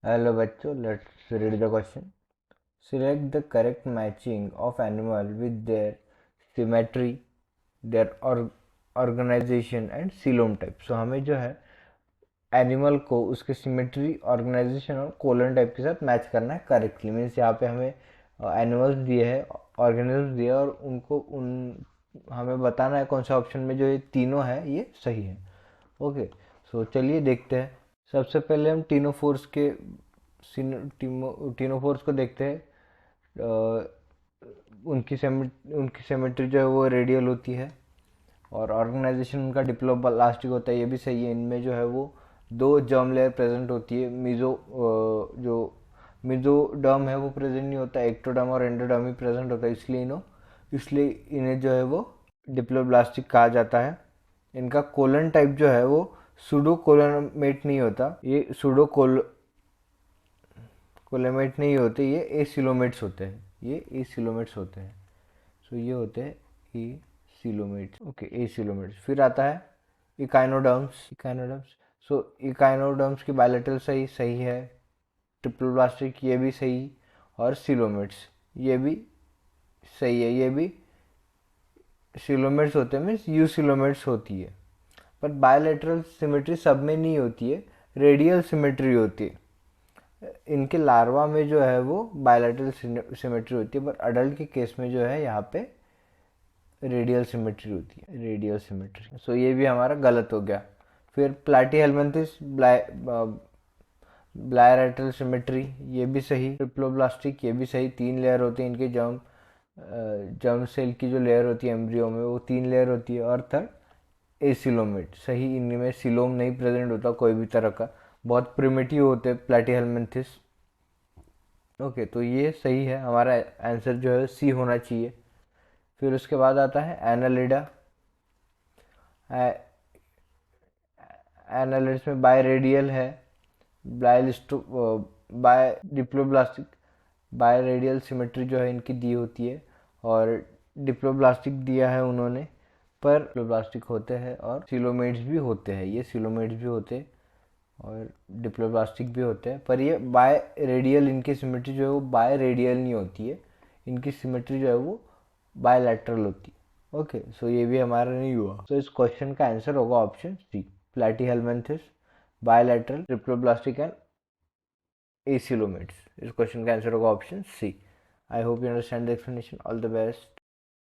Hello बच्चों, let's read the question. Select the correct matching of animal with their symmetry, their organisation and coelom type. So हमें जो है animal को उसके symmetry, organisation और colon type के साथ मैच करना है करेक्टली. मीन्स यहाँ पे हमें एनिमल्स दिए हैं, ऑर्गेनिज्म दिए और उनको उन हमें बताना है कौन सा ऑप्शन में जो ये तीनों है ये सही है. ओके, सो चलिए देखते हैं. सबसे पहले हम टीनोफोर्स के टीनोफोर्स को देखते हैं. उनकी सेमेट्री जो है वो रेडियल होती है और ऑर्गेनाइजेशन उनका डिप्लोब्लास्टिक होता है. ये भी सही है. इनमें जो है वो दो जर्म लेयर प्रेजेंट होती है. जो मिजोडर्म है वो प्रेजेंट नहीं होता, एक्टोडर्म और एंडोडर्म ही प्रेजेंट होता है. इसलिए इन्हें जो है वो डिप्लोब्लास्टिक कहा जाता है. इनका कोलन टाइप जो है वो सूडो कोलोमेट नहीं होता. ये सूडो कोलोमेट नहीं होते, ये एसिलोमेट्स होते हैं. ये एसिलोमेट्स होते हैं. सो ये होते हैं एसिलोमेट्स. Okay, acoelomates. फिर आता है इकाइनोडर्म्स. सो इकाइनोडर्म्स की बायलेटरल सही है. ट्रिप्लोब्लास्टिक ये भी सही. और सिलोमेट्स ये भी सही है. ये भी सिलोमेट्स होते हैं, मीन्स यू सिलोमेट्स होती है. पर बायलेटरल सिमेट्री सब में नहीं होती है, रेडियल सिमेट्री होती है. इनके लार्वा में जो है वो बायलैटरल सिमेट्री होती है, पर अडल्ट के केस में जो है यहाँ पे रेडियल सिमेट्री होती है. Radial symmetry. सो ये भी हमारा गलत हो गया. फिर प्लाटीहेल्मिन्थिस ब्लायलैटरल सिमेट्री ये भी सही. ट्रिप्लोब्लास्टिक ये भी सही. 3 लेयर होते हैं इनके. जर्म सेल की जो लेयर होती है एम्ब्रियो में वो 3 लेयर होती है. और थर्ड एसिलोमेट सही. इनमें सिलोम नहीं प्रेजेंट होता कोई भी तरह का. बहुत प्रिमिटिव होते हैं प्लेटिहेल्मिन्थिस. ओके, तो ये सही है. हमारा आंसर जो है सी होना चाहिए. फिर उसके बाद आता है एनालिडा. एनालिड्स में बाय रेडियल है. Bi diploblastic biradial symmetry जो है इनकी दी होती है. और डिप्लोब्लास्टिक दिया है उन्होंने, पर डिप्लोब्लास्टिक होते हैं और सिलोमेट्स भी होते हैं. ये सिलोमेट्स भी होते हैं और डिप्लोब्लास्टिक भी होते हैं. पर ये बाय रेडियल, इनकी सिमेट्री जो है वो बाय रेडियल नहीं होती है. इनकी सिमेट्री जो है वो बायलैटरल होती है. ओके, सो ये भी हमारा नहीं हुआ. तो इस क्वेश्चन का आंसर होगा option C, platyhelminthes, bilateral, triploblastic and acoelomates. इस क्वेश्चन का आंसर होगा option C. I hope you understand the explanation. All the best.